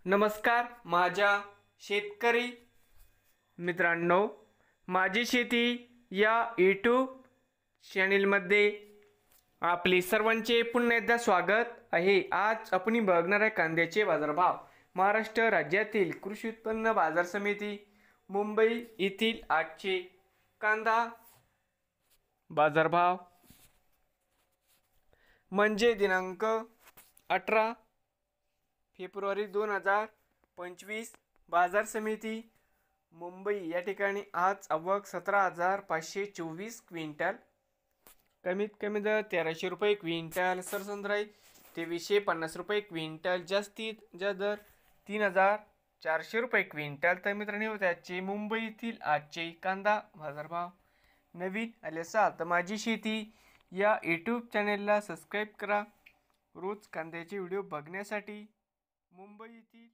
नमस्कार माझ्या शेतकरी मित्रांनो, माझी शेती या यूट्यूब चॅनेलमध्ये आपले सर्वांचे पुन्हा एकदा स्वागत आहे। आज आपण बघणार आहे कांद्याचे बाजारभाव। महाराष्ट्र राज्यातील कृषी उत्पन्न बाजार समिती मुंबई येथील आजचे कांदा बाजारभाव म्हणजे दिनांक 18 फेब्रुवारी 2025। बाजार समिती मुंबई या ठिकाणी आज आवक 17,524 क्विंटल, कमीत कमी दर 1300 रुपये क्विंटल, सरसंद्राई 2350 रुपये क्विंटल, जास्तीत जास्त दर 3400 रुपये क्विंटल। तर मित्रांनो, त्याचे मुंबईतील आजचे कांदा बाजारभाव। नवीन आले असाल तर माझी शेती या यूट्यूब चॅनेलला सबस्क्राईब करा रोज कांद्याचे व्हिडिओ बघण्यासाठी। मुंबई येथील